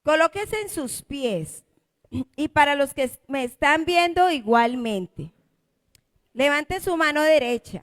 Colóquese en sus pies. Y para los que me están viendo igualmente, levante su mano derecha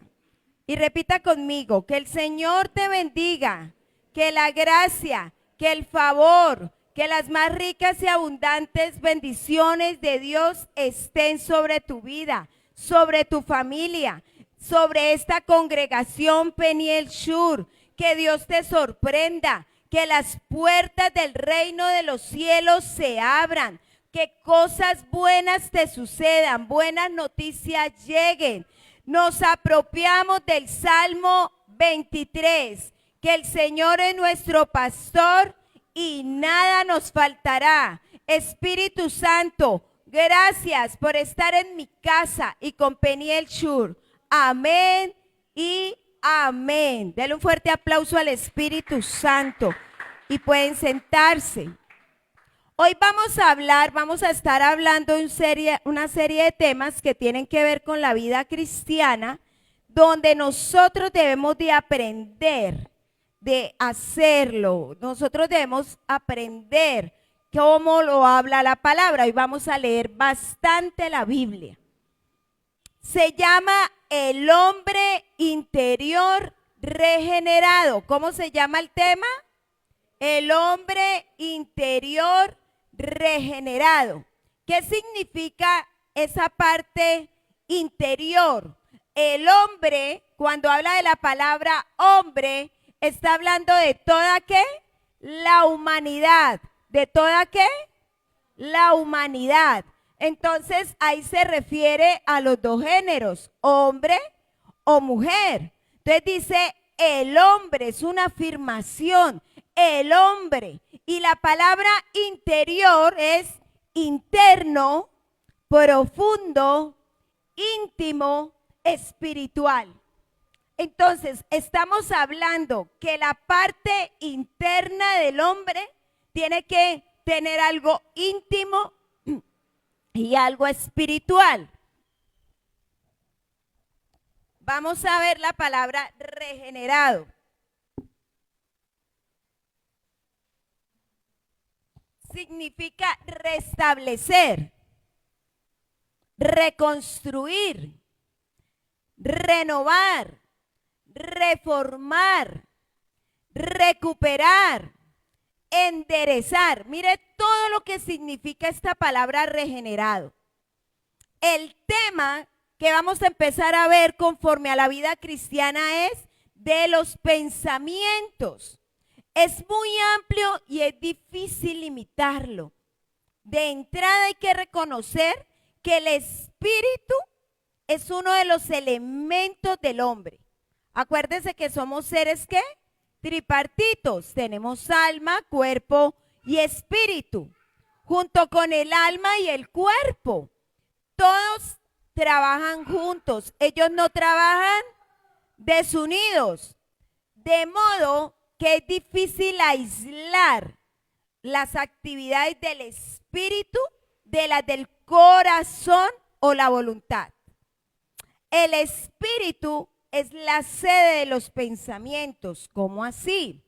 y repita conmigo: que el Señor te bendiga, que la gracia, que el favor, que las más ricas y abundantes bendiciones de Dios estén sobre tu vida, sobre tu familia, sobre esta congregación Peniel Shur. Que Dios te sorprenda, que las puertas del reino de los cielos se abran, que cosas buenas te sucedan, buenas noticias lleguen. Nos apropiamos del Salmo 23, que el Señor es nuestro pastor y nada nos faltará. Espíritu Santo, gracias por estar en mi casa y con Peniel Shur. Amén y amén. Dale un fuerte aplauso al Espíritu Santo y pueden sentarse. Hoy vamos a estar hablando de una serie de temas que tienen que ver con la vida cristiana, donde nosotros debemos de aprender de hacerlo. Nosotros debemos aprender cómo lo habla la palabra. Hoy vamos a leer bastante la Biblia. Se llama el hombre interior regenerado. ¿Cómo se llama el tema? El hombre interior regenerado. ¿Qué significa esa parte interior? El hombre, cuando habla de la palabra hombre, está hablando de toda ¿qué? La humanidad. ¿De toda qué? La humanidad. Entonces ahí se refiere a los dos géneros, hombre o mujer. Entonces dice el hombre, es una afirmación, el hombre. Y la palabra interior es interno, profundo, íntimo, espiritual. Entonces estamos hablando que la parte interna del hombre tiene que tener algo íntimo y algo espiritual. Vamos a ver la palabra regenerado. Significa restablecer, reconstruir, renovar, reformar, recuperar, enderezar. Mire todo lo que significa esta palabra regenerado. El tema que vamos a empezar a ver conforme a la vida cristiana es de los pensamientos. Es muy amplio y es difícil limitarlo. De entrada hay que reconocer que el espíritu es uno de los elementos del hombre. Acuérdense que somos seres ¿qué? Tripartitos. Tenemos alma, cuerpo y espíritu. Junto con el alma y el cuerpo, todos trabajan juntos. Ellos no trabajan desunidos. De modo que es difícil aislar las actividades del espíritu de las del corazón o la voluntad. El espíritu es la sede de los pensamientos. ¿Cómo así?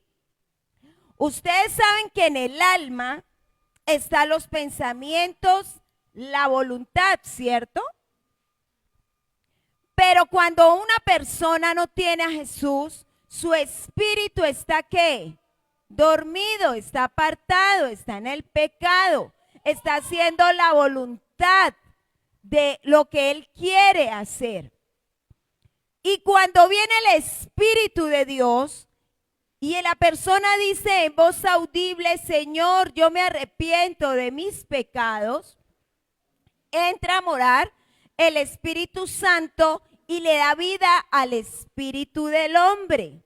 Ustedes saben que en el alma están los pensamientos, la voluntad, ¿cierto? Pero cuando una persona no tiene a Jesús, su espíritu está ¿qué? Dormido, está apartado, está en el pecado, está haciendo la voluntad de lo que él quiere hacer. Y cuando viene el Espíritu de Dios y la persona dice en voz audible: Señor, yo me arrepiento de mis pecados, entra a morar el Espíritu Santo y le da vida al espíritu del hombre.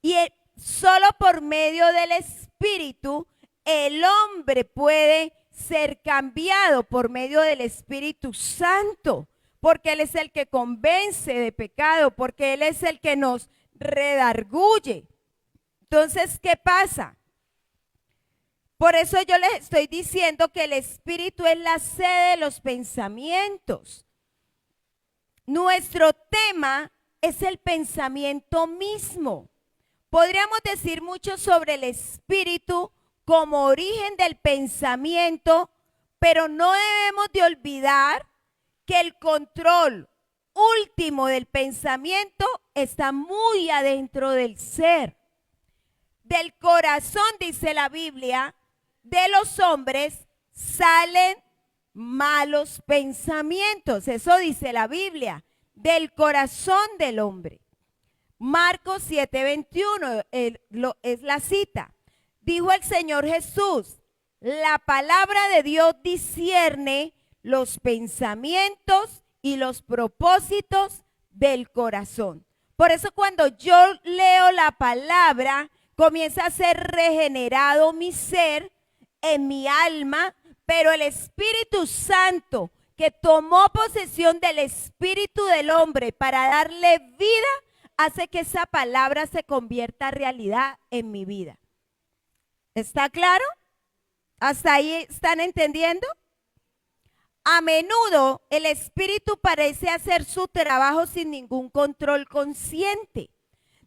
Y solo por medio del Espíritu el hombre puede ser cambiado por medio del Espíritu Santo, porque Él es el que convence de pecado, porque Él es el que nos redarguye. Entonces, ¿qué pasa? Por eso yo les estoy diciendo que el Espíritu es la sede de los pensamientos. Nuestro tema es el pensamiento mismo. Podríamos decir mucho sobre el Espíritu como origen del pensamiento, pero no debemos de olvidar que el control último del pensamiento está muy adentro del ser. Del corazón, dice la Biblia, de los hombres salen malos pensamientos. Eso dice la Biblia, del corazón del hombre. Marcos 7:21 es la cita. Dijo el Señor Jesús, la palabra de Dios discierne los pensamientos y los propósitos del corazón. Por eso cuando yo leo la palabra, comienza a ser regenerado mi ser, en mi alma, pero el Espíritu Santo que tomó posesión del espíritu del hombre para darle vida, hace que esa palabra se convierta en realidad en mi vida. ¿Está claro? ¿Hasta ahí están entendiendo? A menudo el espíritu parece hacer su trabajo sin ningún control consciente,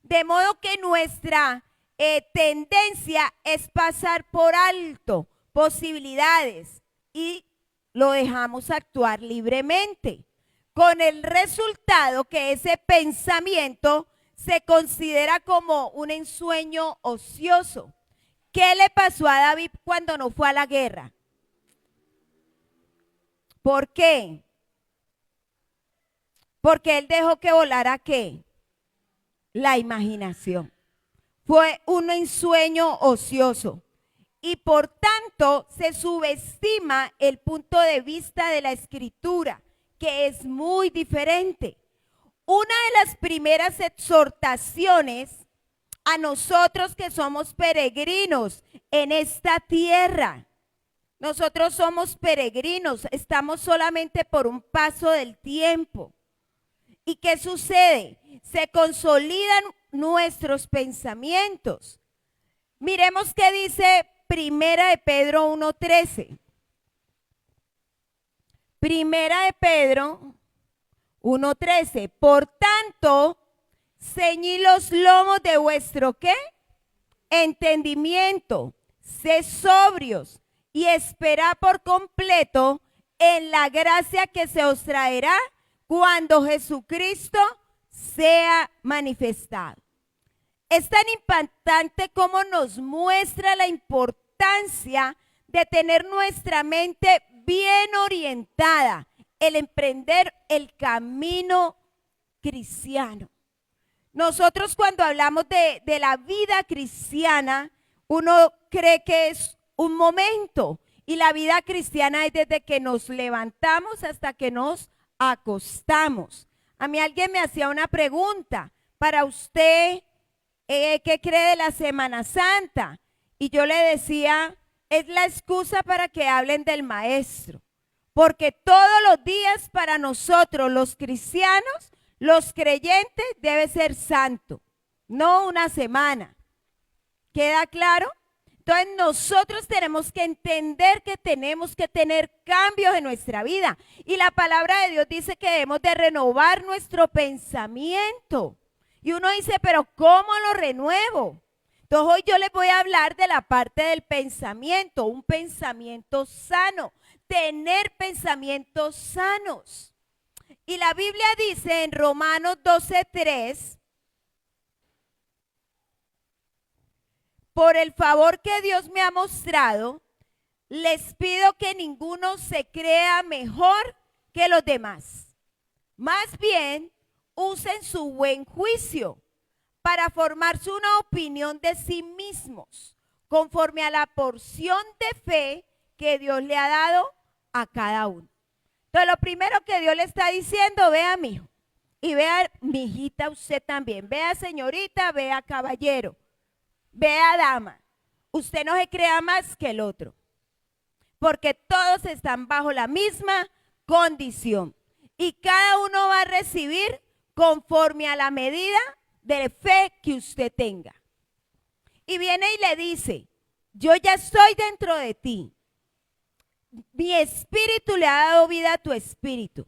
de modo que nuestra tendencia es pasar por alto posibilidades y lo dejamos actuar libremente, con el resultado que ese pensamiento se considera como un ensueño ocioso. ¿Qué le pasó a David cuando no fue a la guerra? ¿Por qué? Porque él dejó que volara ¿qué? La imaginación. Fue un ensueño ocioso y por tanto se subestima el punto de vista de la Escritura, que es muy diferente. Una de las primeras exhortaciones a nosotros que somos peregrinos en esta tierra. Nosotros somos peregrinos, estamos solamente por un paso del tiempo. ¿Y qué sucede? Se consolidan nuestros pensamientos. Miremos qué dice Primera de Pedro 1:13. Primera de Pedro 1:13. Por tanto, ceñid los lomos de vuestro ¿qué? Entendimiento. Sed sobrios y esperad por completo en la gracia que se os traerá cuando Jesucristo sea manifestado. Es tan impactante como nos muestra la importancia de tener nuestra mente bien orientada, el emprender el camino cristiano. Nosotros cuando hablamos de la vida cristiana, uno cree que es un momento y la vida cristiana es desde que nos levantamos hasta que nos acostamos. A mí alguien me hacía una pregunta, para usted, ¿qué cree de la Semana Santa? Y yo le decía, es la excusa para que hablen del maestro, porque todos los días para nosotros los cristianos, los creyentes, debe ser santo, no una semana. ¿Queda claro? Entonces nosotros tenemos que entender que tenemos que tener cambios en nuestra vida. Y la palabra de Dios dice que debemos de renovar nuestro pensamiento. Y uno dice, pero ¿cómo lo renuevo? Entonces hoy yo les voy a hablar de la parte del pensamiento, un pensamiento sano, tener pensamientos sanos. Y la Biblia dice en Romanos 12:3, por el favor que Dios me ha mostrado, les pido que ninguno se crea mejor que los demás. Más bien, usen su buen juicio para formarse una opinión de sí mismos, conforme a la porción de fe que Dios le ha dado a cada uno. Entonces, lo primero que Dios le está diciendo, vea, mijo, y vea, mijita, usted también, vea, señorita, vea, caballero, vea, dama, usted no se crea más que el otro, porque todos están bajo la misma condición y cada uno va a recibir conforme a la medida de fe que usted tenga. Y viene y le dice, yo ya estoy dentro de ti, mi espíritu le ha dado vida a tu espíritu,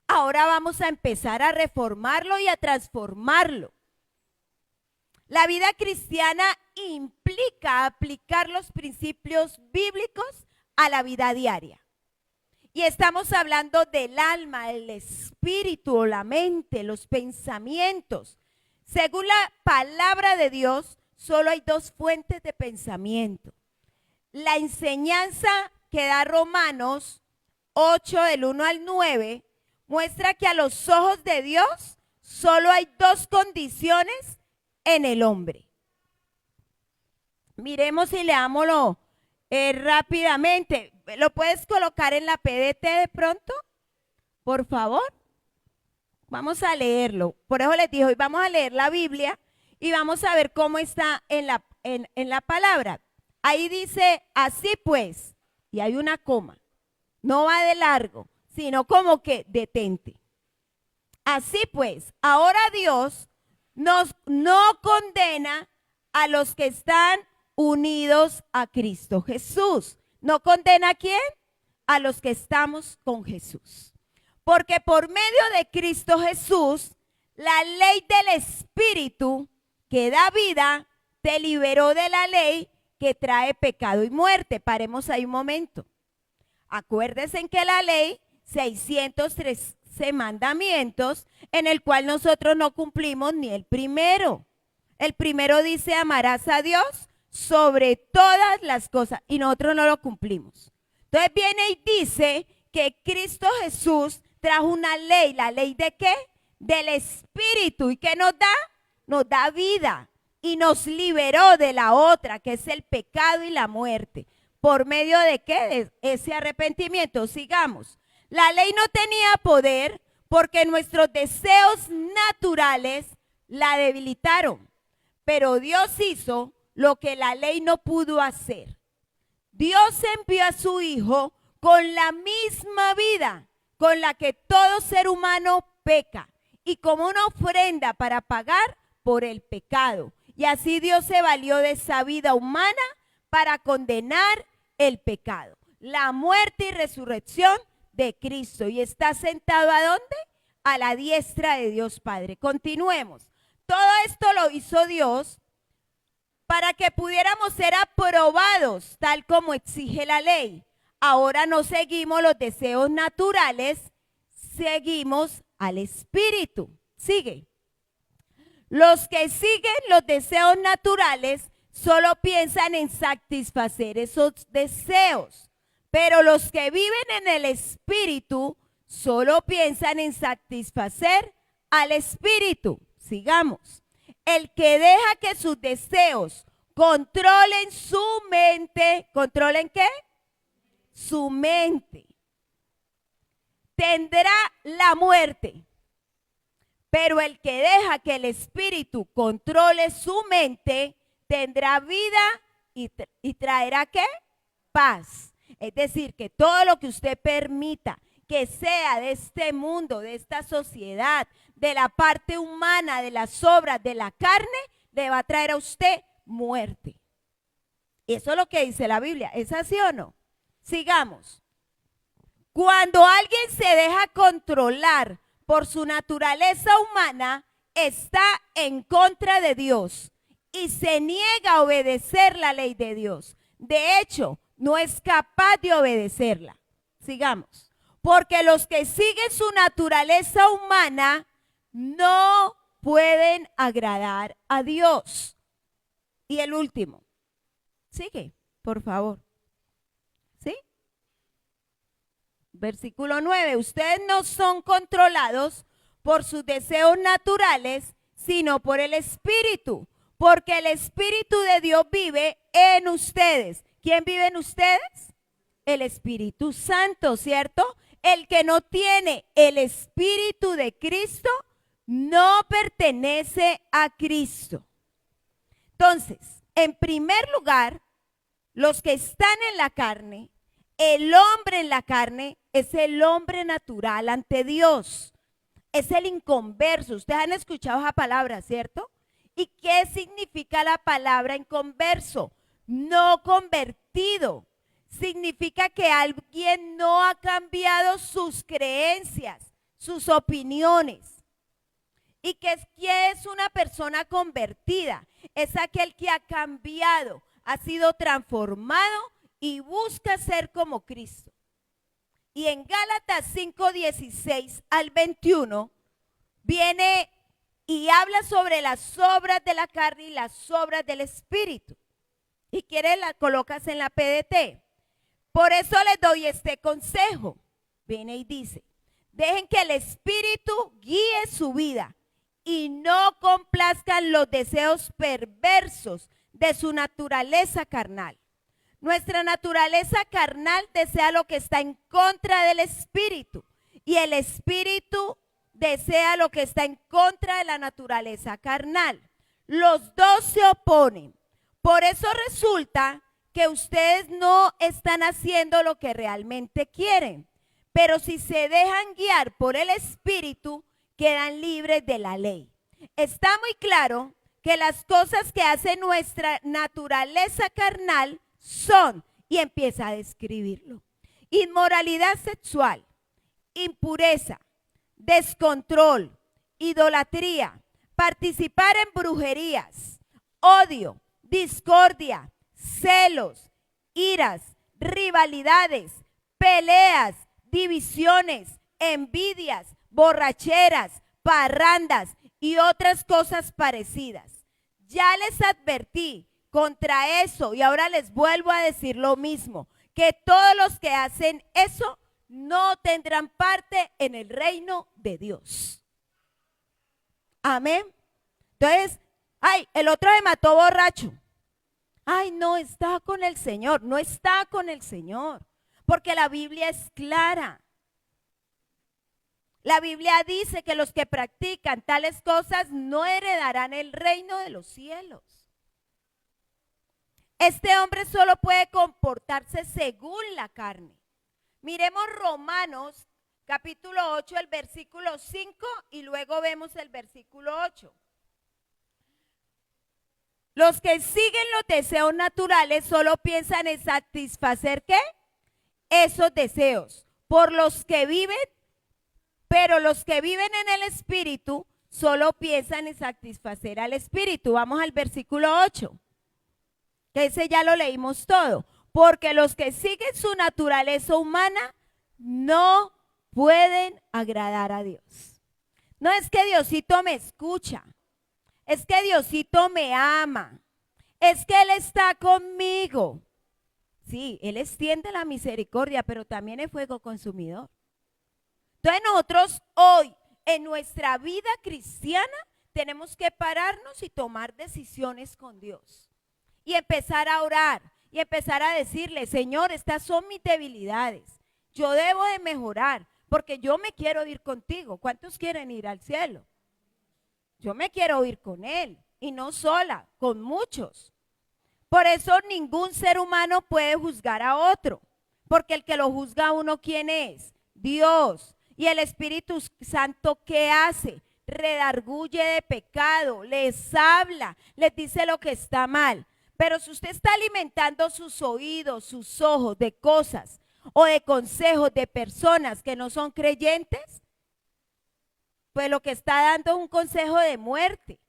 ahora vamos a empezar a reformarlo y a transformarlo. La vida cristiana implica aplicar los principios bíblicos a la vida diaria. Y estamos hablando del alma, el espíritu, la mente, los pensamientos. Según la palabra de Dios, solo hay dos fuentes de pensamiento. La enseñanza que da Romanos 8, del 1 al 9, muestra que a los ojos de Dios solo hay dos condiciones en el hombre. Miremos y leámoslo rápidamente. ¿Lo puedes colocar en la PDT de pronto? Por favor. Vamos a leerlo. Por eso les dije, hoy vamos a leer la Biblia y vamos a ver cómo está en la palabra. Ahí dice, así pues, y hay una coma. No va de largo, sino como que detente. Así pues, ahora Dios no condena a los que están unidos a Cristo Jesús. ¿No condena a quién? A los que estamos con Jesús. Porque por medio de Cristo Jesús, la ley del Espíritu que da vida te liberó de la ley que trae pecado y muerte. Paremos ahí un momento. Acuérdense en que la ley, 613 mandamientos, en el cual nosotros no cumplimos ni el primero. El primero dice, amarás a Dios sobre todas las cosas, y nosotros no lo cumplimos. Entonces viene y dice que Cristo Jesús trajo una ley. ¿La ley de qué? Del Espíritu. ¿Y qué nos da? Nos da vida y nos liberó de la otra, que es el pecado y la muerte. ¿Por medio de qué? De ese arrepentimiento. Sigamos. La ley no tenía poder porque nuestros deseos naturales la debilitaron. Pero Dios hizo lo que la ley no pudo hacer. Dios envió a su Hijo con la misma vida con la que todo ser humano peca y como una ofrenda para pagar por el pecado. Y así Dios se valió de esa vida humana para condenar el pecado, la muerte y resurrección de Cristo. Y está sentado ¿a dónde? A la diestra de Dios Padre. Continuemos. Todo esto lo hizo Dios para que pudiéramos ser aprobados tal como exige la ley. Ahora no seguimos los deseos naturales, seguimos al Espíritu. Sigue. Los que siguen los deseos naturales solo piensan en satisfacer esos deseos, pero los que viven en el Espíritu solo piensan en satisfacer al Espíritu. Sigamos. El que deja que sus deseos controlen su mente, ¿controlen qué? Su mente. Tendrá la muerte. Pero el que deja que el Espíritu controle su mente, tendrá vida y traerá ¿qué? Paz. Es decir, que todo lo que usted permita que sea de este mundo, de esta sociedad, de la parte humana, de las obras, de la carne, le va a traer a usted muerte. Eso es lo que dice la Biblia. ¿Es así o no? Sigamos. Cuando alguien se deja controlar por su naturaleza humana, está en contra de Dios y se niega a obedecer la ley de Dios. De hecho, no es capaz de obedecerla. Sigamos. Porque los que siguen su naturaleza humana no pueden agradar a Dios. Y el último. Sigue, por favor. ¿Sí? Versículo 9. Ustedes no son controlados por sus deseos naturales, sino por el Espíritu. Porque el Espíritu de Dios vive en ustedes. ¿Quién vive en ustedes? El Espíritu Santo, ¿cierto? El que no tiene el Espíritu de Cristo no pertenece a Cristo. Entonces, en primer lugar, los que están en la carne, el hombre en la carne es el hombre natural ante Dios. Es el inconverso. Ustedes han escuchado esa palabra, ¿cierto? ¿Y qué significa la palabra inconverso? No convertido. Significa que alguien no ha cambiado sus creencias, sus opiniones. ¿Y qué es una persona convertida? Es aquel que ha cambiado, ha sido transformado y busca ser como Cristo. Y en Gálatas 5:16 al 21 viene y habla sobre las obras de la carne y las obras del Espíritu. Y quiere la colocas en la PDT. Por eso les doy este consejo. Viene y dice, dejen que el Espíritu guíe su vida y no complazcan los deseos perversos de su naturaleza carnal. Nuestra naturaleza carnal desea lo que está en contra del Espíritu y el Espíritu desea lo que está en contra de la naturaleza carnal. Los dos se oponen. Por eso resulta que ustedes no están haciendo lo que realmente quieren. Pero si se dejan guiar por el Espíritu, quedan libres de la ley. Está muy claro que las cosas que hace nuestra naturaleza carnal son, y empieza a describirlo, inmoralidad sexual, impureza, descontrol, idolatría, participar en brujerías, odio, discordia, celos, iras, rivalidades, peleas, divisiones, envidias, borracheras, parrandas y otras cosas parecidas. Ya les advertí contra eso y ahora les vuelvo a decir lo mismo, que todos los que hacen eso no tendrán parte en el reino de Dios. Amén. Entonces, ay, el otro se mató borracho. Ay, no está con el Señor, no está con el Señor, porque la Biblia es clara. La Biblia dice que los que practican tales cosas no heredarán el reino de los cielos. Este hombre solo puede comportarse según la carne. Miremos Romanos capítulo 8, el versículo 5 y luego vemos el versículo 8. Los que siguen los deseos naturales solo piensan en satisfacer ¿qué? Esos deseos. Por los que viven, pero los que viven en el Espíritu solo piensan en satisfacer al Espíritu. Vamos al versículo 8. Ese ya lo leímos todo. Porque los que siguen su naturaleza humana no pueden agradar a Dios. No es que Diosito me escucha. Es que Diosito me ama. Es que Él está conmigo. Sí, Él extiende la misericordia, pero también es fuego consumidor. Entonces nosotros hoy, en nuestra vida cristiana, tenemos que pararnos y tomar decisiones con Dios. Y empezar a orar y empezar a decirle, Señor, estas son mis debilidades. Yo debo de mejorar porque yo me quiero ir contigo. ¿Cuántos quieren ir al cielo? Yo me quiero ir con Él y no sola, con muchos. Por eso ningún ser humano puede juzgar a otro, porque el que lo juzga a uno, ¿quién es? Dios. Y el Espíritu Santo, ¿qué hace? Redarguye de pecado, les habla, les dice lo que está mal. Pero si usted está alimentando sus oídos, sus ojos de cosas o de consejos de personas que no son creyentes, pues lo que está dando es un consejo de muerte,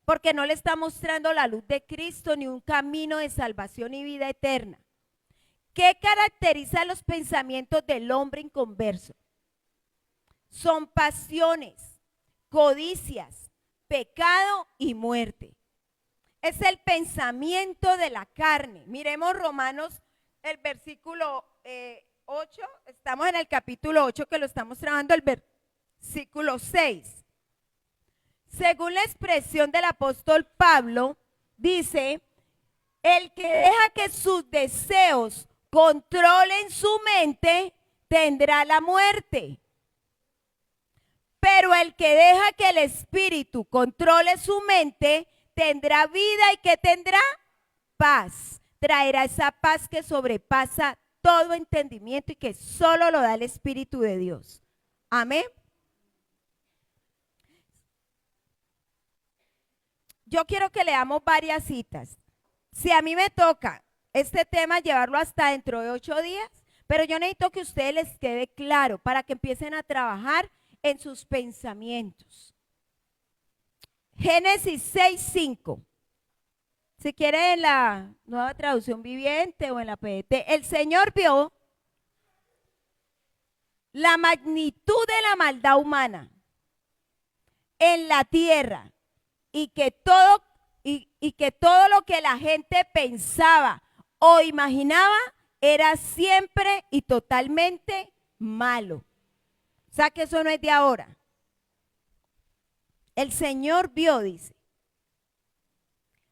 porque no le está mostrando la luz de Cristo ni un camino de salvación y vida eterna. ¿Qué caracteriza los pensamientos del hombre inconverso? Son pasiones, codicias, pecado y muerte. Es el pensamiento de la carne. Miremos Romanos, el versículo 8, estamos en el capítulo 8 que lo estamos trabajando, el versículo 6. Según la expresión del apóstol Pablo, dice, el que deja que sus deseos controlen su mente, tendrá la muerte. Pero el que deja que el Espíritu controle su mente, tendrá vida y que tendrá paz. Traerá esa paz que sobrepasa todo entendimiento y que solo lo da el Espíritu de Dios. Amén. Yo quiero que leamos varias citas. Si a mí me toca este tema llevarlo hasta dentro de 8 días, pero yo necesito que a ustedes les quede claro para que empiecen a trabajar en sus pensamientos. Génesis 6:5. Si quiere en la Nueva Traducción Viviente o en la PDT, el Señor vio la magnitud de la maldad humana en la tierra y que todo lo que la gente pensaba o imaginaba era siempre y totalmente malo. O sea que eso no es de ahora. El Señor vio, dice.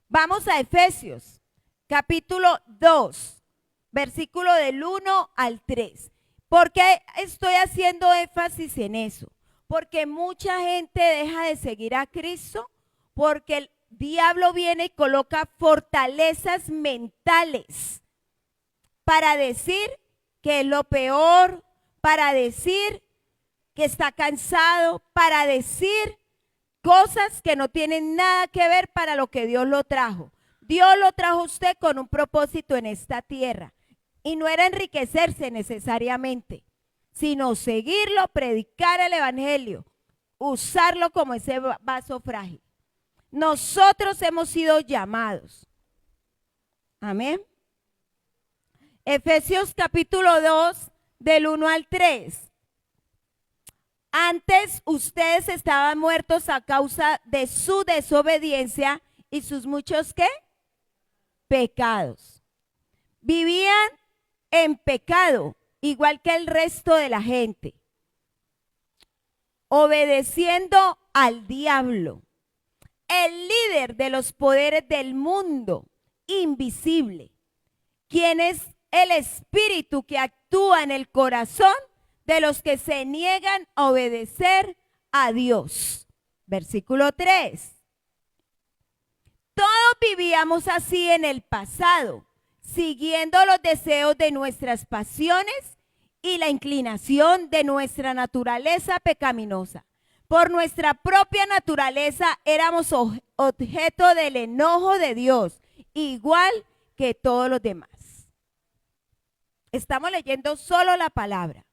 Vamos a Efesios, capítulo 2, versículo del 1 al 3. ¿Por qué estoy haciendo énfasis en eso? Porque mucha gente deja de seguir a Cristo porque el diablo viene y coloca fortalezas mentales para decir que es lo peor, para decir que está cansado, para decir cosas que no tienen nada que ver para lo que Dios lo trajo. Dios lo trajo a usted con un propósito en esta tierra. Y no era enriquecerse necesariamente, sino seguirlo, predicar el evangelio, usarlo como ese vaso frágil. Nosotros hemos sido llamados. Amén. Efesios capítulo 2, del 1 al 3. Antes ustedes estaban muertos a causa de su desobediencia y sus muchos ¿qué? Pecados. Vivían en pecado, igual que el resto de la gente, obedeciendo al diablo, el líder de los poderes del mundo invisible, quien es el espíritu que actúa en el corazón de los que se niegan a obedecer a Dios. Versículo 3. Todos vivíamos así en el pasado, siguiendo los deseos de nuestras pasiones y la inclinación de nuestra naturaleza pecaminosa. Por nuestra propia naturaleza éramos objeto del enojo de Dios, igual que todos los demás. Estamos leyendo solo la palabra.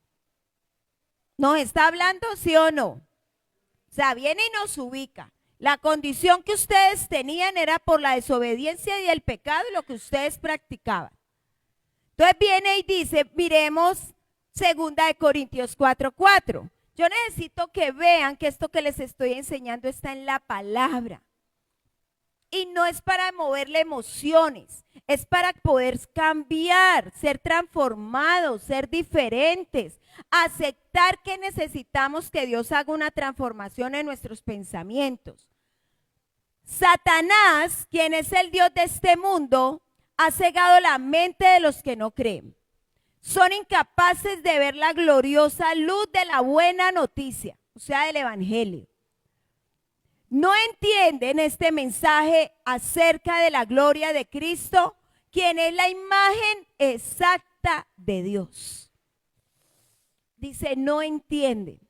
¿Nos está hablando, sí o no? O sea, viene y nos ubica. La condición que ustedes tenían era por la desobediencia y el pecado y lo que ustedes practicaban. Entonces viene y dice, miremos 2 Corintios 4:4. Yo necesito que vean que esto que les estoy enseñando está en la palabra. Y no es para moverle emociones, es para poder cambiar, ser transformados, ser diferentes, aceptar que necesitamos que Dios haga una transformación en nuestros pensamientos. Satanás, quien es el Dios de este mundo, ha cegado la mente de los que no creen. Son incapaces de ver la gloriosa luz de la buena noticia, o sea, del evangelio. No entienden este mensaje acerca de la gloria de Cristo, quien es la imagen exacta de Dios. Dice, no entienden,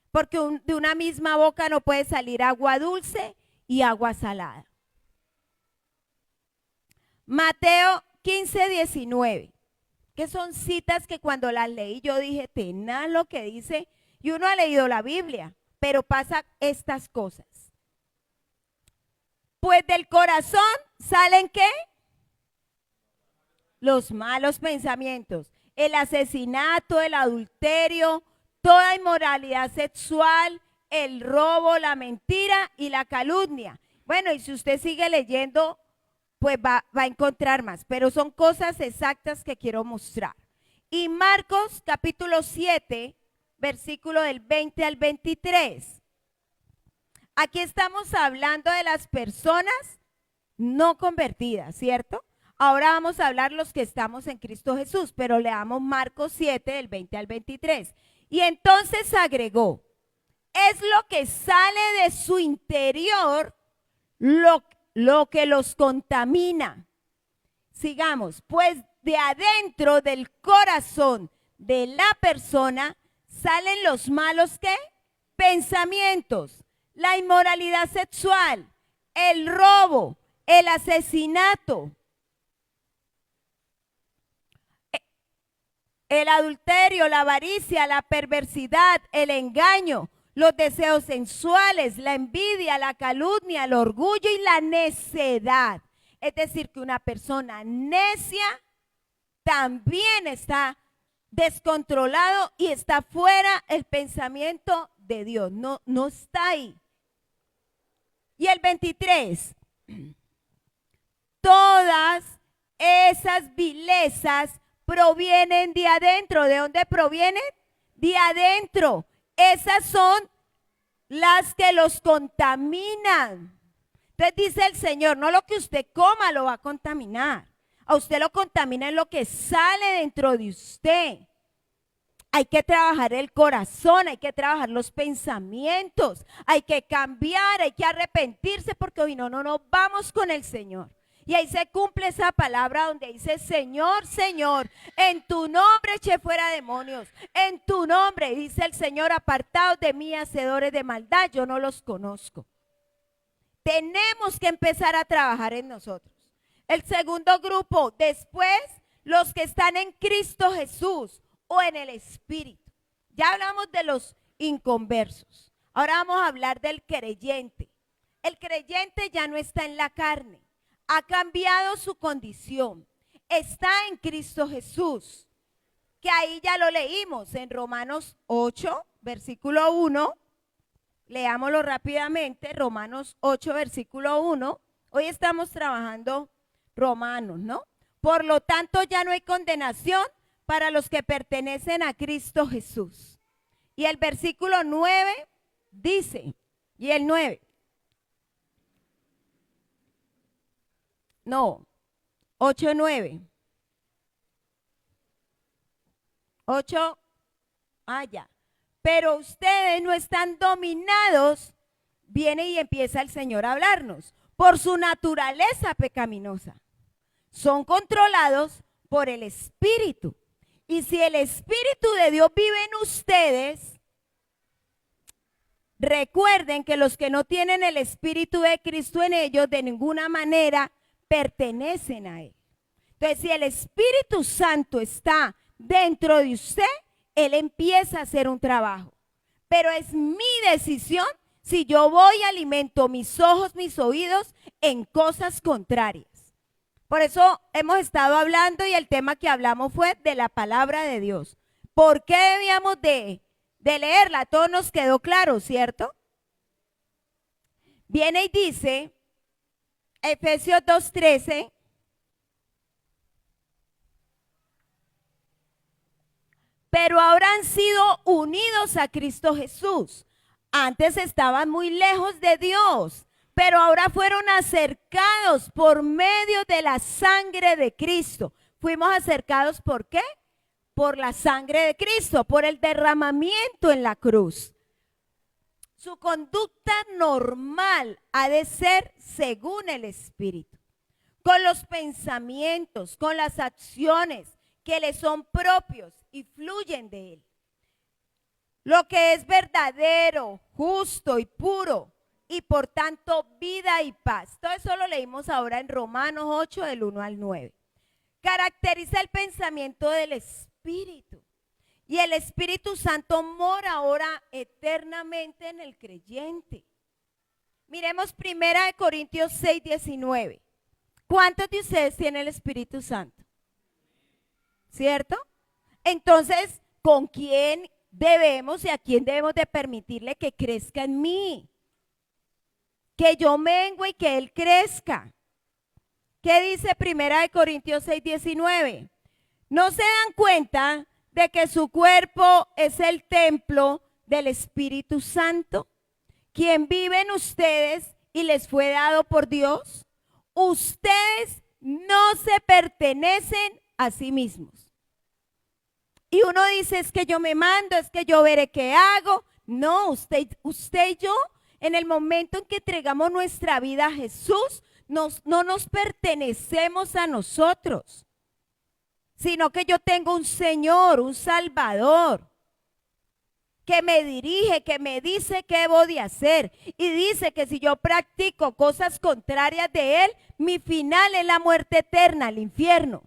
porque de una misma boca no puede salir agua dulce y agua salada. Mateo 15:19, que son citas que cuando las leí yo dije, tenaz lo que dice, y uno ha leído la Biblia, pero pasa estas cosas. Pues del corazón salen ¿qué? Los malos pensamientos, el asesinato, el adulterio, toda inmoralidad sexual, el robo, la mentira y la calumnia. Bueno, y si usted sigue leyendo, pues va a encontrar más, pero son cosas exactas que quiero mostrar. Y Marcos capítulo 7, versículo del 20 al 23. Aquí estamos hablando de las personas no convertidas, ¿cierto? Ahora vamos a hablar los que estamos en Cristo Jesús, pero leamos Marcos 7, del 20 al 23. Y entonces agregó, es lo que sale de su interior lo que los contamina. Sigamos, pues de adentro del corazón de la persona salen los malos ¿qué? Pensamientos, la inmoralidad sexual, el robo, el asesinato, el adulterio, la avaricia, la perversidad, el engaño, los deseos sensuales, la envidia, la calumnia, el orgullo y la necedad. Es decir, que una persona necia también está descontrolado y está fuera el pensamiento de Dios, no está ahí. Y el 23, todas esas vilezas provienen de adentro. ¿De dónde provienen? De adentro. Esas son las que los contaminan. Entonces dice el Señor, no lo que usted coma lo va a contaminar. A usted lo contamina en lo que sale dentro de usted. Hay que trabajar el corazón, hay que trabajar los pensamientos, hay que cambiar, hay que arrepentirse porque hoy no nos vamos con el Señor. Y ahí se cumple esa palabra donde dice, Señor, Señor, en tu nombre eché fuera demonios, en tu nombre, dice el Señor, apartados de mí, hacedores de maldad, yo no los conozco. Tenemos que empezar a trabajar en nosotros. El segundo grupo, después, los que están en Cristo Jesús o en el Espíritu. Ya hablamos de los inconversos. Ahora vamos a hablar del creyente. El creyente ya no está en la carne. Ha cambiado su condición. Está en Cristo Jesús. Que ahí ya lo leímos en Romanos 8, versículo 1. Leámoslo rápidamente. Romanos 8, versículo 1. Hoy estamos trabajando Romanos, ¿no? Por lo tanto, ya no hay condenación para los que pertenecen a Cristo Jesús. Y el versículo 9 dice, y el 9, no, 8, 9, 8, ya. Pero ustedes no están dominados, viene y empieza el Señor a hablarnos, por su naturaleza pecaminosa. Son controlados por el Espíritu. Y si el Espíritu de Dios vive en ustedes, recuerden que los que no tienen el Espíritu de Cristo en ellos, de ninguna manera pertenecen a Él. Entonces, si el Espíritu Santo está dentro de usted, Él empieza a hacer un trabajo. Pero es mi decisión si yo voy y alimento mis ojos, mis oídos en cosas contrarias. Por eso hemos estado hablando y el tema que hablamos fue de la palabra de Dios. ¿Por qué debíamos de leerla? Todo nos quedó claro, ¿cierto? Viene y dice, Efesios 2:13, pero ahora han sido unidos a Cristo Jesús. Antes estaban muy lejos de Dios, pero ahora fueron acercados por medio de la sangre de Cristo. Fuimos acercados ¿por qué? Por la sangre de Cristo, por el derramamiento en la cruz. Su conducta normal ha de ser según el Espíritu, con los pensamientos, con las acciones que le son propios y fluyen de Él. Lo que es verdadero, justo y puro, y por tanto vida y paz. Todo eso lo leímos ahora en Romanos 8, del 1 al 9. Caracteriza el pensamiento del Espíritu. Y el Espíritu Santo mora ahora eternamente en el creyente. Miremos 1 Corintios 6, 19. ¿Cuántos de ustedes tienen el Espíritu Santo? ¿Cierto? Entonces, ¿con quién debemos y a quién debemos de permitirle que crezca en mí? Que yo mengue y que Él crezca. ¿Qué dice 1 Corintios 6, 19? ¿No se dan cuenta de que su cuerpo es el templo del Espíritu Santo, quien vive en ustedes y les fue dado por Dios? Ustedes no se pertenecen a sí mismos. Y uno dice, es que yo me mando, es que yo veré qué hago. No, usted y yo, en el momento en que entregamos nuestra vida a Jesús, no nos pertenecemos a nosotros, sino que yo tengo un Señor, un Salvador, que me dirige, que me dice qué debo de hacer. Y dice que si yo practico cosas contrarias de Él, mi final es la muerte eterna, el infierno.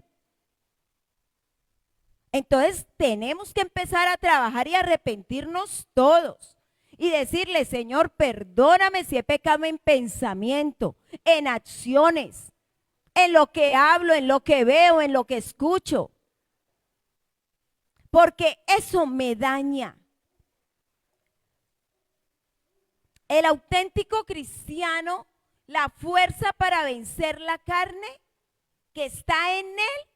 Entonces tenemos que empezar a trabajar y arrepentirnos todos. y decirle, Señor, perdóname si he pecado en pensamiento, en acciones, en lo que hablo, en lo que veo, en lo que escucho. Porque eso me daña. El auténtico cristiano, la fuerza para vencer la carne que está en él,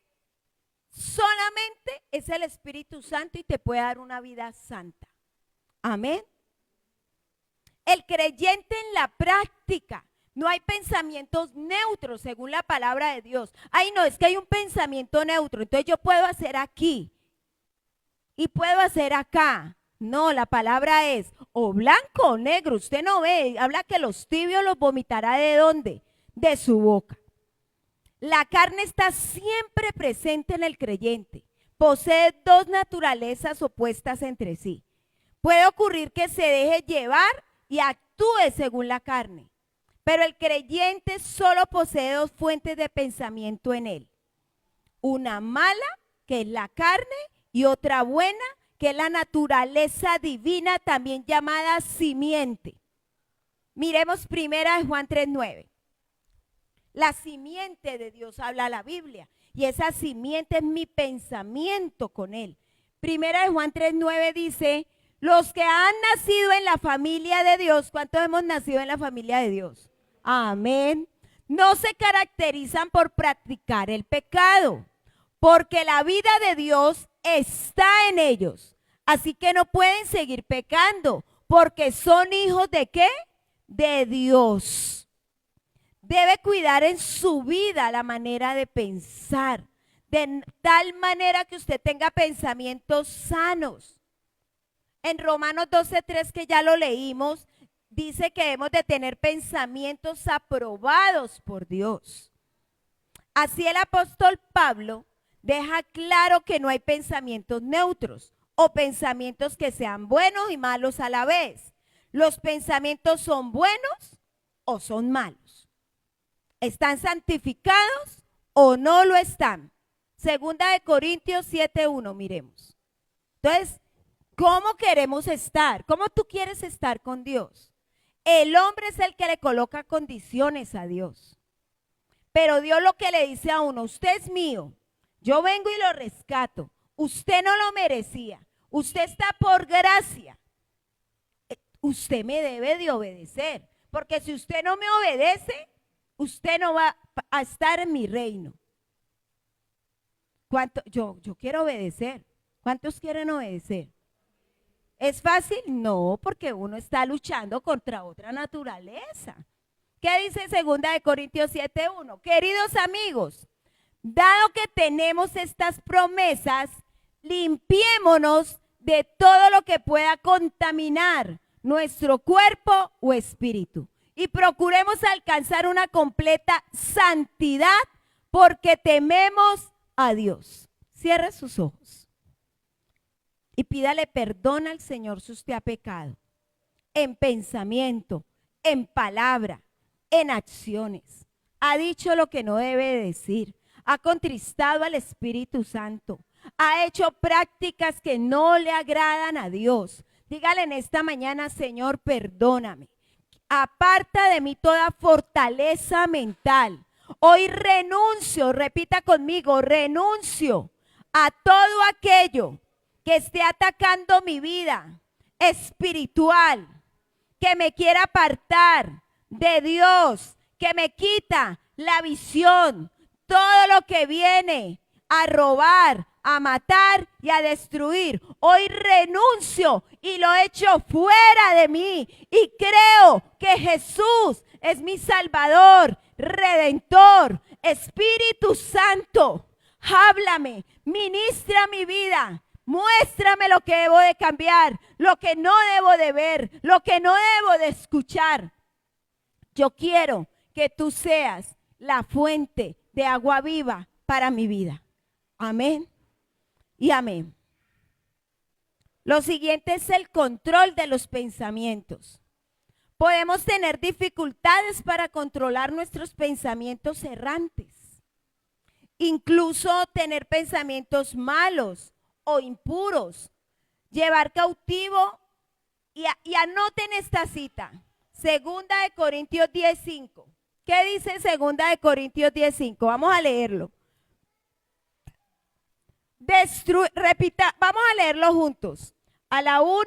solamente es el Espíritu Santo y te puede dar una vida santa. Amén. El creyente en la práctica, no hay pensamientos neutros según la palabra de Dios. Ay, no, es que hay un pensamiento neutro, entonces yo puedo hacer aquí y puedo hacer acá. No, la palabra es o blanco o negro. Usted no ve, habla que los tibios los vomitará ¿de dónde? De su boca. La carne está siempre presente en el creyente. Posee dos naturalezas opuestas entre sí. Puede ocurrir que se deje llevar y actúe según la carne. Pero el creyente solo posee dos fuentes de pensamiento en él. Una mala, que es la carne, y otra buena, que es la naturaleza divina, también llamada simiente. Miremos primera de Juan 3:9. La simiente de Dios habla la Biblia, y esa simiente es mi pensamiento con él. Primera de Juan 3:9 dice, los que han nacido en la familia de Dios, ¿cuántos hemos nacido en la familia de Dios? Amén. No se caracterizan por practicar el pecado, porque la vida de Dios está en ellos. Así que no pueden seguir pecando, porque son hijos ¿de qué? De Dios. Debe cuidar en su vida la manera de pensar, de tal manera que usted tenga pensamientos sanos. En Romanos 12:3, que ya lo leímos, dice que debemos de tener pensamientos aprobados por Dios. Así el apóstol Pablo deja claro que no hay pensamientos neutros o pensamientos que sean buenos y malos a la vez. Los pensamientos son buenos o son malos. ¿Están santificados o no lo están? Segunda de Corintios 7:1, miremos. Entonces, ¿cómo queremos estar? ¿Cómo tú quieres estar con Dios? El hombre es el que le coloca condiciones a Dios. Pero Dios lo que le dice a uno, usted es mío, yo vengo y lo rescato. Usted no lo merecía, usted está por gracia. Usted me debe de obedecer, porque si usted no me obedece, usted no va a estar en mi reino. Yo quiero obedecer. ¿Cuántos quieren obedecer? ¿Es fácil? No, porque uno está luchando contra otra naturaleza. ¿Qué dice 2 de Corintios 7:1? Queridos amigos, dado que tenemos estas promesas, limpiémonos de todo lo que pueda contaminar nuestro cuerpo o espíritu y procuremos alcanzar una completa santidad porque tememos a Dios. Cierre sus ojos y pídale perdón al Señor si usted ha pecado en pensamiento, en palabra, en acciones. Ha dicho lo que no debe decir, ha contristado al Espíritu Santo, ha hecho prácticas que no le agradan a Dios. Dígale en esta mañana, Señor, perdóname. Aparta de mí toda fortaleza mental. Hoy renuncio, repita conmigo, renuncio a todo aquello que esté atacando mi vida espiritual, que me quiera apartar de Dios, que me quita la visión, todo lo que viene a robar, a matar y a destruir. Hoy renuncio y lo echo fuera de mí y creo que Jesús es mi Salvador, Redentor, Espíritu Santo. Háblame, ministra mi vida. Muéstrame lo que debo de cambiar, lo que no debo de ver, lo que no debo de escuchar. Yo quiero que tú seas la fuente de agua viva para mi vida. Amén y amén. Lo siguiente es el control de los pensamientos. Podemos tener dificultades para controlar nuestros pensamientos errantes. Incluso tener pensamientos malos o impuros, llevar cautivo Y anoten esta cita. Segunda de Corintios 10:5. ¿Qué dice Segunda de Corintios 10:5? Vamos a leerlo. Repita, vamos a leerlo juntos. A la 1,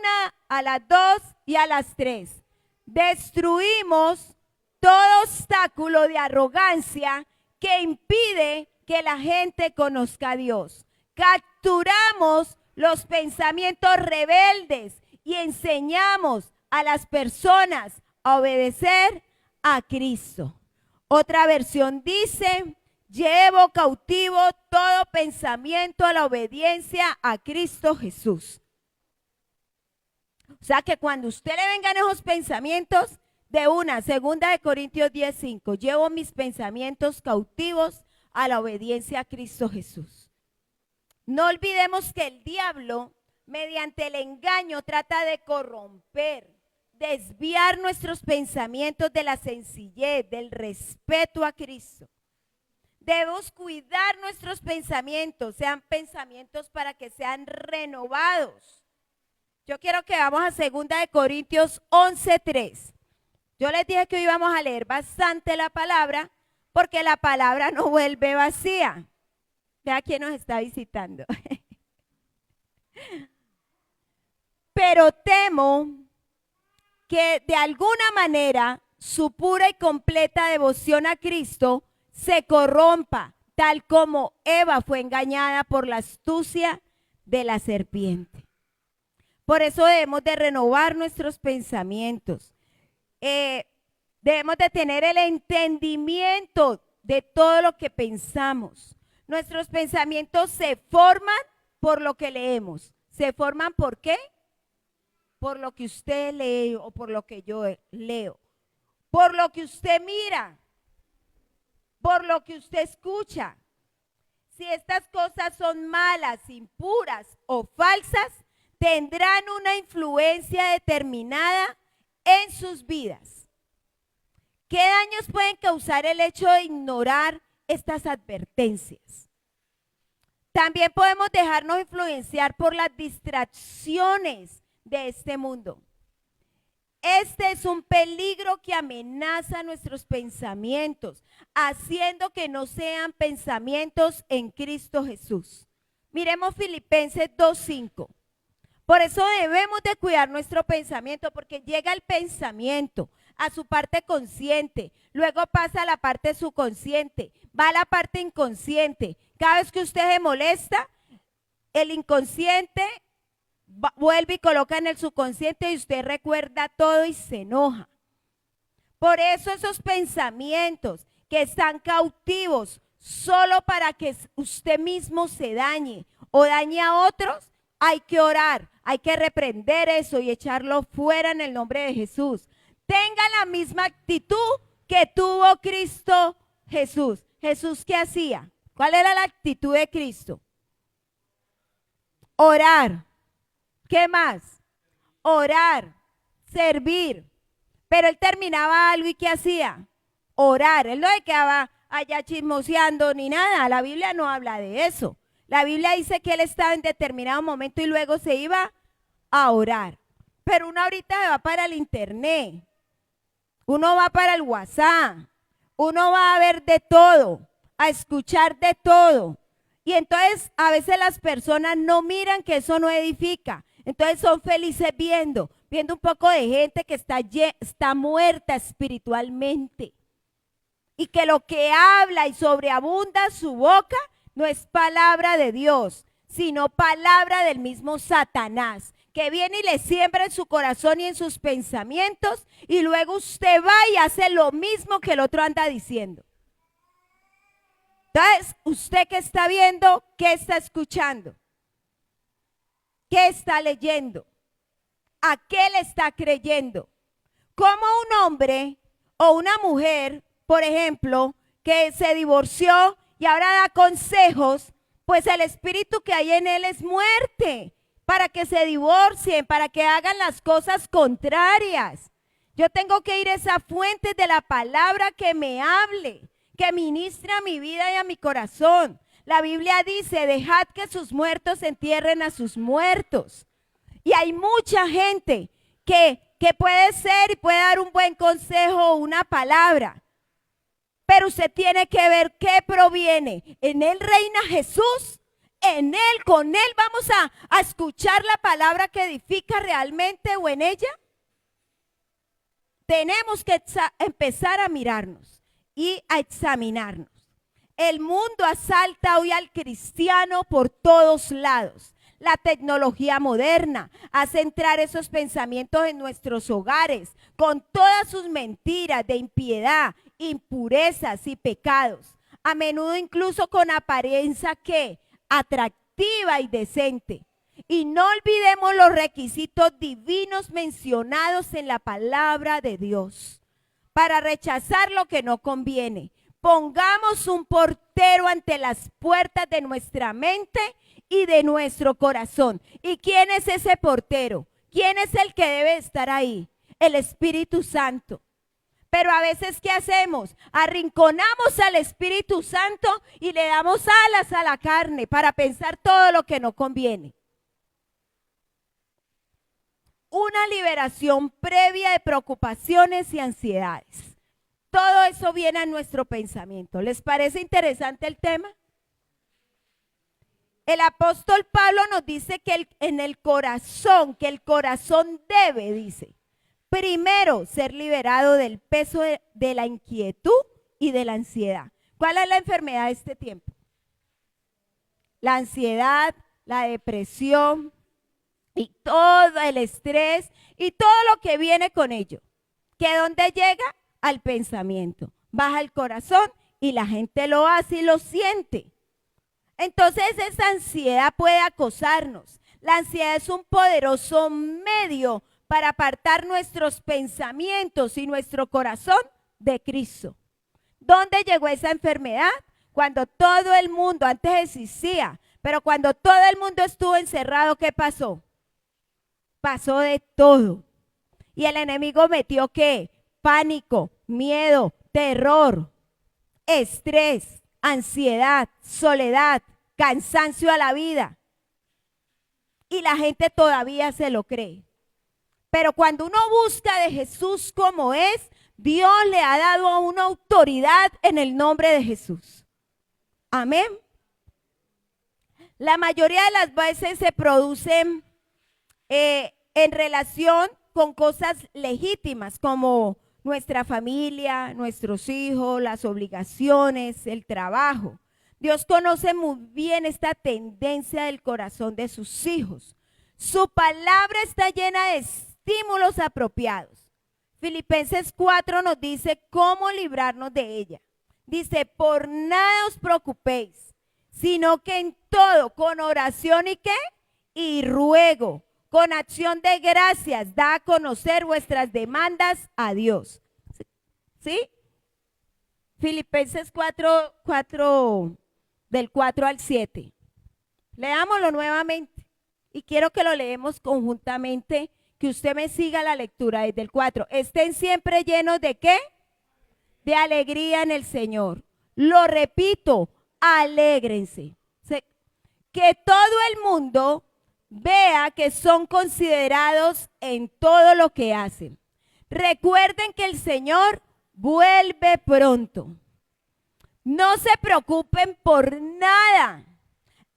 a las 2 y a las 3. Destruimos todo obstáculo de arrogancia que impide que la gente conozca a Dios. Capturamos los pensamientos rebeldes y enseñamos a las personas a obedecer a Cristo. Otra versión dice: llevo cautivo todo pensamiento a la obediencia a Cristo Jesús. O sea que cuando usted le vengan esos pensamientos, de una, Segunda de Corintios 10:5, llevo mis pensamientos cautivos a la obediencia a Cristo Jesús. No olvidemos que el diablo, mediante el engaño, trata de corromper, desviar nuestros pensamientos de la sencillez, del respeto a Cristo. Debemos cuidar nuestros pensamientos, sean pensamientos para que sean renovados. Yo quiero que vamos a 2 de Corintios 11:3. Yo les dije que hoy íbamos a leer bastante la palabra, porque la palabra no vuelve vacía. Vea quién nos está visitando. Pero temo que de alguna manera su pura y completa devoción a Cristo se corrompa, tal como Eva fue engañada por la astucia de la serpiente. Por eso debemos de renovar nuestros pensamientos. Debemos de tener el entendimiento de todo lo que pensamos. Nuestros pensamientos se forman por lo que leemos. ¿Se forman por qué? Por lo que usted lee o por lo que yo leo. Por lo que usted mira. Por lo que usted escucha. Si estas cosas son malas, impuras o falsas, tendrán una influencia determinada en sus vidas. ¿Qué daños pueden causar el hecho de ignorar estas advertencias? También podemos dejarnos influenciar por las distracciones de este mundo. Este es un peligro que amenaza nuestros pensamientos, haciendo que no sean pensamientos en Cristo Jesús. Miremos Filipenses 2:5. Por eso debemos de cuidar nuestro pensamiento, porque llega el pensamiento a su parte consciente, luego pasa a la parte subconsciente, va a la parte inconsciente. Cada vez que usted se molesta, el inconsciente vuelve y coloca en el subconsciente y usted recuerda todo y se enoja. Por eso esos pensamientos que están cautivos solo para que usted mismo se dañe o dañe a otros, hay que orar, hay que reprender eso y echarlo fuera en el nombre de Jesús. Tenga la misma actitud que tuvo Cristo Jesús. ¿Jesús qué hacía? ¿Cuál era la actitud de Cristo? Orar. ¿Qué más? Orar, servir. Pero él terminaba algo y ¿qué hacía? Orar. Él no se quedaba allá chismoseando ni nada. La Biblia no habla de eso. La Biblia dice que él estaba en determinado momento y luego se iba a orar. Pero uno ahorita se va para el internet. Uno va para el WhatsApp. Uno va a ver de todo, a escuchar de todo. Y entonces a veces las personas no miran que eso no edifica. Entonces son felices viendo un poco de gente que está muerta espiritualmente. Y que lo que habla y sobreabunda su boca no es palabra de Dios, sino palabra del mismo Satanás, que viene y le siembra en su corazón y en sus pensamientos, y luego usted va y hace lo mismo que el otro anda diciendo. Entonces, usted que está viendo, ¿qué está escuchando? ¿Qué está leyendo? ¿A qué le está creyendo? Como un hombre o una mujer, por ejemplo, que se divorció y ahora da consejos, pues el espíritu que hay en él es muerte, para que se divorcien, para que hagan las cosas contrarias. Yo tengo que ir a esa fuente de la palabra que me hable, que ministre a mi vida y a mi corazón. La Biblia dice: dejad que sus muertos entierren a sus muertos. Y hay mucha gente que puede ser y puede dar un buen consejo o una palabra. Pero usted tiene que ver qué proviene. En él reina Jesús. En él, con él vamos a escuchar la palabra que edifica realmente o en ella. Tenemos que empezar a mirarnos y a examinarnos. El mundo asalta hoy al cristiano por todos lados. La tecnología moderna hace entrar esos pensamientos en nuestros hogares con todas sus mentiras de impiedad, impurezas y pecados. A menudo incluso con apariencia que atractiva y decente. Y no olvidemos los requisitos divinos mencionados en la palabra de Dios para rechazar lo que no conviene. Pongamos un portero ante las puertas de nuestra mente y de nuestro corazón. ¿Y quién es ese portero? ¿Quién es el que debe estar ahí? El Espíritu Santo. Pero a veces, ¿qué hacemos? Arrinconamos al Espíritu Santo y le damos alas a la carne para pensar todo lo que no conviene. Una liberación previa de preocupaciones y ansiedades. Todo eso viene a nuestro pensamiento. ¿Les parece interesante el tema? El apóstol Pablo nos dice que el corazón debe, dice, primero ser liberado del peso de la inquietud y de la ansiedad. ¿Cuál es la enfermedad de este tiempo? La ansiedad, la depresión y todo el estrés y todo lo que viene con ello. ¿Que dónde llega? Al pensamiento. Baja al corazón y la gente lo hace y lo siente. Entonces esa ansiedad puede acosarnos. La ansiedad es un poderoso medio para apartar nuestros pensamientos y nuestro corazón de Cristo. ¿Dónde llegó esa enfermedad? Cuando todo el mundo, antes existía, pero cuando todo el mundo estuvo encerrado, ¿qué pasó? Pasó de todo. Y el enemigo metió ¿qué? Pánico, miedo, terror, estrés, ansiedad, soledad, cansancio a la vida. Y la gente todavía se lo cree. Pero cuando uno busca de Jesús como es, Dios le ha dado una autoridad en el nombre de Jesús. Amén. La mayoría de las veces se producen en relación con cosas legítimas como nuestra familia, nuestros hijos, las obligaciones, el trabajo. Dios conoce muy bien esta tendencia del corazón de sus hijos. Su palabra está llena de estímulos apropiados. Filipenses 4 nos dice cómo librarnos de ella. Dice, por nada os preocupéis, sino que en todo, con oración y ¿qué? Y ruego, con acción de gracias, da a conocer vuestras demandas a Dios. ¿Sí? Filipenses 4, del 4 al 7. Leámoslo nuevamente. Y quiero que lo leemos conjuntamente, que usted me siga la lectura desde el 4. Estén siempre llenos de ¿qué? De alegría en el Señor. Lo repito, alégrense. Que todo el mundo vea que son considerados en todo lo que hacen. Recuerden que el Señor vuelve pronto. No se preocupen por nada.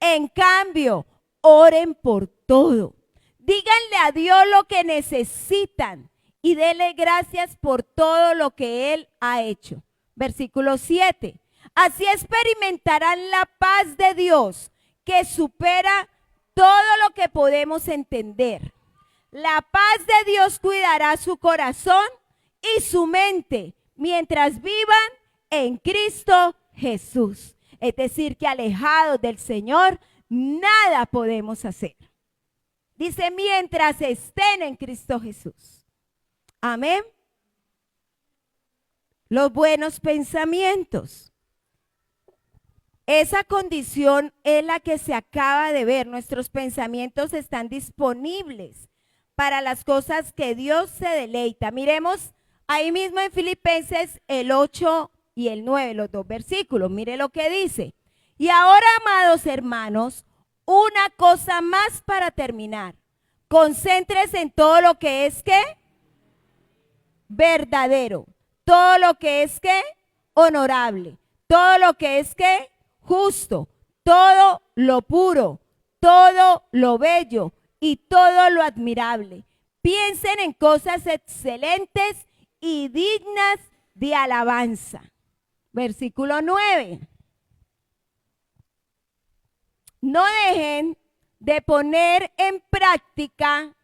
En cambio, oren por todo. Díganle a Dios lo que necesitan y denle gracias por todo lo que Él ha hecho. Versículo 7. Así experimentarán la paz de Dios que supera todo lo que podemos entender. La paz de Dios cuidará su corazón y su mente mientras vivan en Cristo Jesús. Es decir, que alejados del Señor, nada podemos hacer. Dice, mientras estén en Cristo Jesús. Amén. Los buenos pensamientos. Esa condición es la que se acaba de ver. Nuestros pensamientos están disponibles para las cosas que Dios se deleita. Miremos ahí mismo en Filipenses el 8 y el 9, los dos versículos. Mire lo que dice. Y ahora, amados hermanos, una cosa más para terminar. Concéntrese en todo lo que es ¿qué? Verdadero. Todo lo que es ¿qué? Honorable. Todo lo que es ¿qué? Justo. Todo lo puro. Todo lo bello y todo lo admirable. Piensen en cosas excelentes y dignas de alabanza. Versículo 9. No dejen de poner en práctica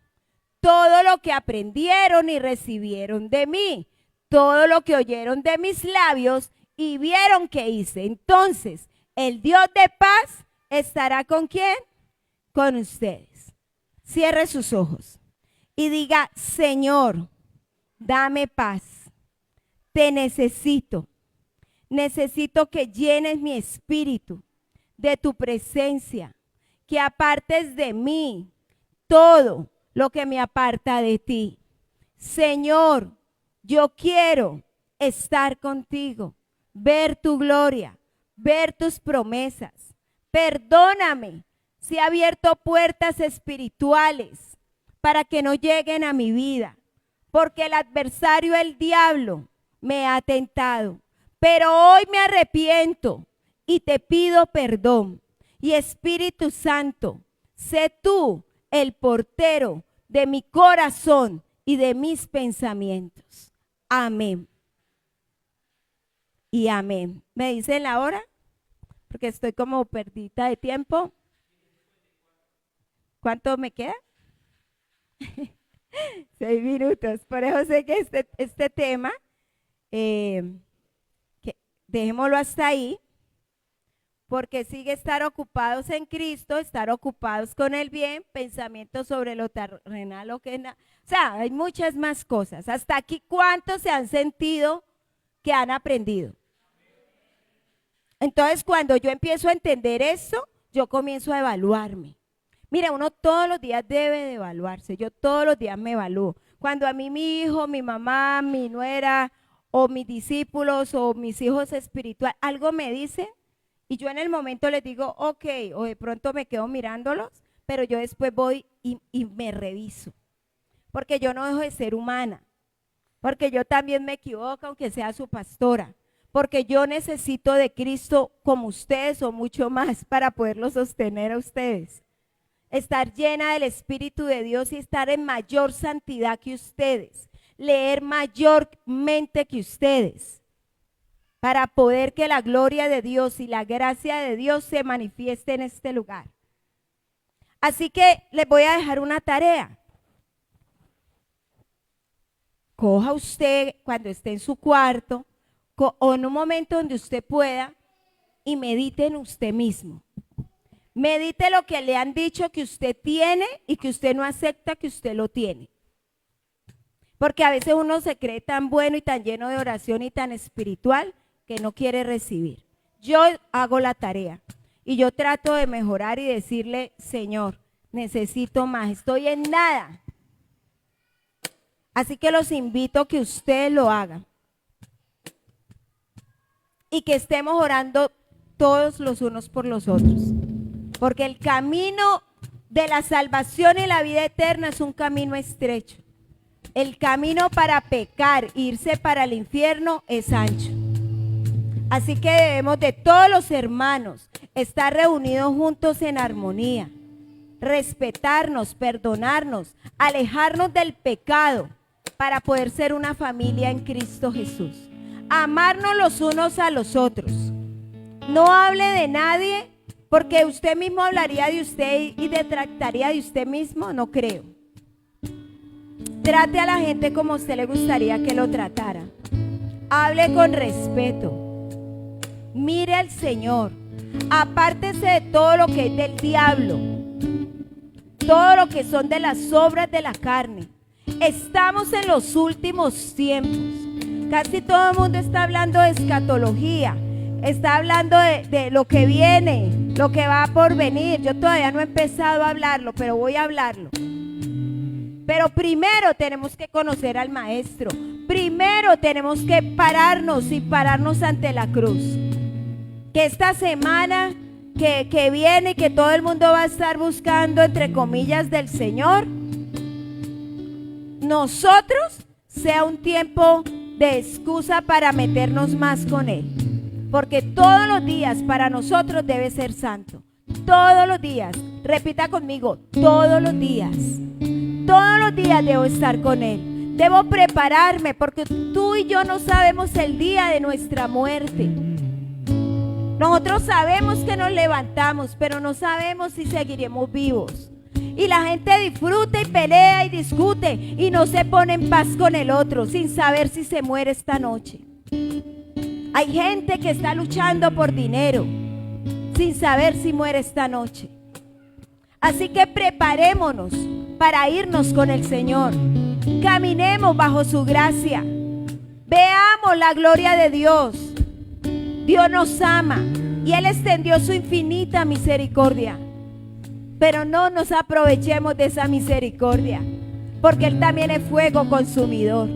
todo lo que aprendieron y recibieron de mí, todo lo que oyeron de mis labios y vieron que hice. Entonces, el Dios de paz estará ¿con quién? Con ustedes. Cierre sus ojos y diga: Señor, dame paz. Te necesito. Necesito que llenes mi espíritu de tu presencia, que apartes de mí todo lo que me aparta de ti. Señor, yo quiero estar contigo, ver tu gloria, ver tus promesas. Perdóname si he abierto puertas espirituales para que no lleguen a mi vida, porque el adversario, el diablo, me ha tentado. Pero hoy me arrepiento y te pido perdón. Y Espíritu Santo, sé tú el portero de mi corazón y de mis pensamientos. Amén. Y amén. ¿Me dicen la hora? Porque estoy como perdida de tiempo. ¿Cuánto me queda? 6 minutos. Por eso sé que este tema, dejémoslo hasta ahí, porque sigue estar ocupados en Cristo, estar ocupados con el bien, pensamientos sobre lo terrenal, lo que o sea, hay muchas más cosas. Hasta aquí, ¿cuántos se han sentido que han aprendido? Entonces, cuando yo empiezo a entender eso, yo comienzo a evaluarme. Mira, uno todos los días debe de evaluarse. Yo todos los días me evalúo. Cuando a mí mi hijo, mi mamá, mi nuera o mis discípulos o mis hijos espirituales algo me dicen, y yo en el momento les digo, ok, o de pronto me quedo mirándolos, pero yo después voy y me reviso. Porque yo no dejo de ser humana. Porque yo también me equivoco, aunque sea su pastora. Porque yo necesito de Cristo como ustedes o mucho más para poderlo sostener a ustedes. Estar llena del Espíritu de Dios y estar en mayor santidad que ustedes. Leer mayormente que ustedes. Para poder que la gloria de Dios y la gracia de Dios se manifieste en este lugar. Así que les voy a dejar una tarea. Coja usted cuando esté en su cuarto o en un momento donde usted pueda y medite en usted mismo. Medite lo que le han dicho que usted tiene y que usted no acepta que usted lo tiene. Porque a veces uno se cree tan bueno y tan lleno de oración y tan espiritual que no quiere recibir. Yo hago la tarea y yo trato de mejorar y decirle: Señor, necesito más, estoy en nada. Así que los invito a que ustedes lo hagan y que estemos orando todos los unos por los otros, porque el camino de la salvación y la vida eterna es un camino estrecho. El camino para pecar e irse para el infierno es ancho. Así que debemos de todos los hermanos estar reunidos juntos en armonía, respetarnos, perdonarnos, alejarnos del pecado para poder ser una familia en Cristo Jesús. Amarnos los unos a los otros. No hable de nadie porque usted mismo hablaría de usted y detractaría de usted mismo, no creo. Trate a la gente como a usted le gustaría que lo tratara. Hable con respeto. Mire al Señor. Apártese de todo lo que es del diablo. Todo lo que son de las obras de la carne. Estamos en los últimos tiempos. Casi todo el mundo está hablando de escatología. Está hablando de lo que viene, lo que va por venir. Yo todavía no he empezado a hablarlo, pero voy a hablarlo. Pero primero tenemos que conocer al Maestro. Primero tenemos que pararnos ante la cruz. Que esta semana que viene, que todo el mundo va a estar buscando, entre comillas, del Señor, nosotros sea un tiempo de excusa para meternos más con Él. Porque todos los días para nosotros debe ser santo. Todos los días, repita conmigo, todos los días debo estar con Él. Debo prepararme porque tú y yo no sabemos el día de nuestra muerte. Nosotros sabemos que nos levantamos, pero no sabemos si seguiremos vivos. Y la gente disfruta y pelea y discute y no se pone en paz con el otro sin saber si se muere esta noche. Hay gente que está luchando por dinero sin saber si muere esta noche. Así que preparémonos para irnos con el Señor. Caminemos bajo su gracia. Veamos la gloria de Dios. Dios nos ama y Él extendió su infinita misericordia. Pero no nos aprovechemos de esa misericordia, porque Él también es fuego consumidor.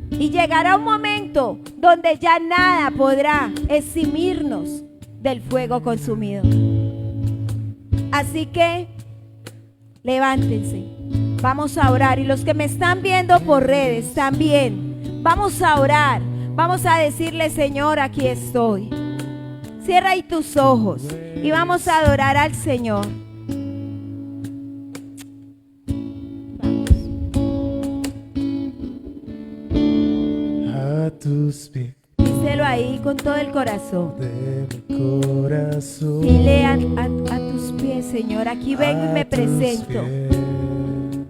Y llegará un momento donde ya nada podrá eximirnos del fuego consumidor. Así que levántense, vamos a orar. Y los que me están viendo por redes también, vamos a orar. Vamos a decirle: Señor, aquí estoy. Cierra ahí tus ojos y vamos a adorar al Señor. A tus pies. Díselo ahí con todo el corazón. De mi corazón. Dile a tus pies: Señor, aquí vengo y me presento.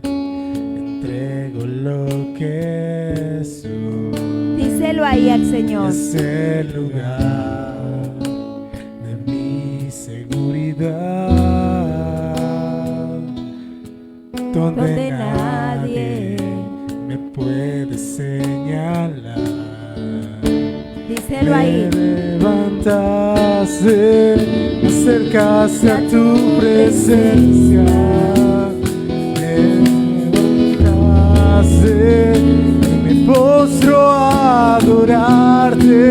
Entrego lo que soy. Díselo ahí al Señor. Es el lugar de mi seguridad, donde nadie me puede señalar. Díselo ahí. Me levantaste, me acercaste a tu presencia. Me levantaste y me postro a adorarte.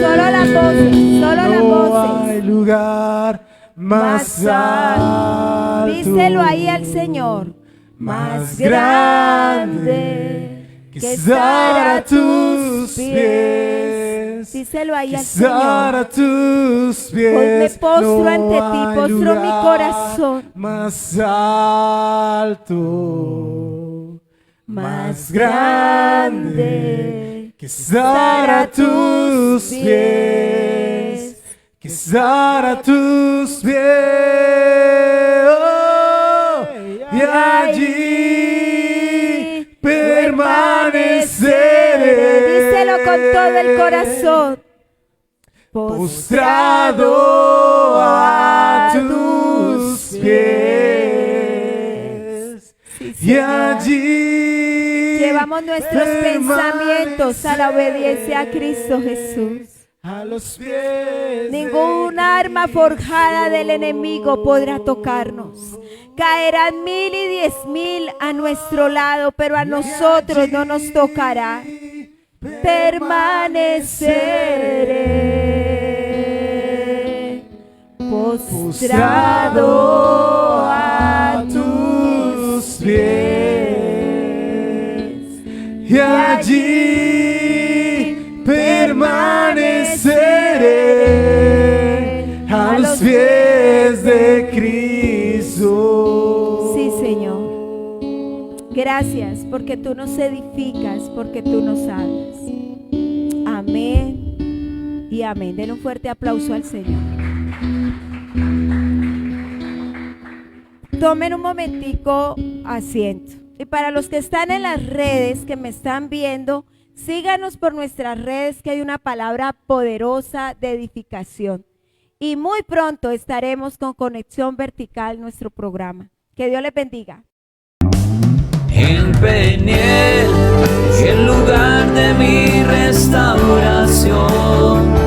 Solo la voz, solo la voz. No hay lugar más alto. Díselo ahí al Señor. Más grande que estar a tus pies. Díselo ahí al Estar a Señor. tus pies. Hoy me postro No ante ti, hay postro mi lugar corazón. Más alto, más grande que estar a tus pies. Que estar a tus pies. Oh, y allí permaneceré. Díselo con todo el corazón. Postrado a tus pies. Y allí llevamos nuestros pensamientos a la obediencia a Cristo Jesús. A los pies. Ninguna arma forjada del enemigo podrá tocarnos. Caerán 1000 y 10,000 a nuestro lado, pero a nosotros no nos tocará. Permaneceré postrado a tus pies. Y allí permaneceré a los pies de Cristo. Sí, Señor. Gracias porque tú nos edificas, porque tú nos hablas. Amén y amén. Den un fuerte aplauso al Señor. Tomen un momentico asiento. Y para los que están en las redes, que me están viendo, síganos por nuestras redes, que hay una palabra poderosa de edificación. Y muy pronto estaremos con Conexión Vertical, nuestro programa. Que Dios les bendiga. En Peniel, el lugar de mi restauración.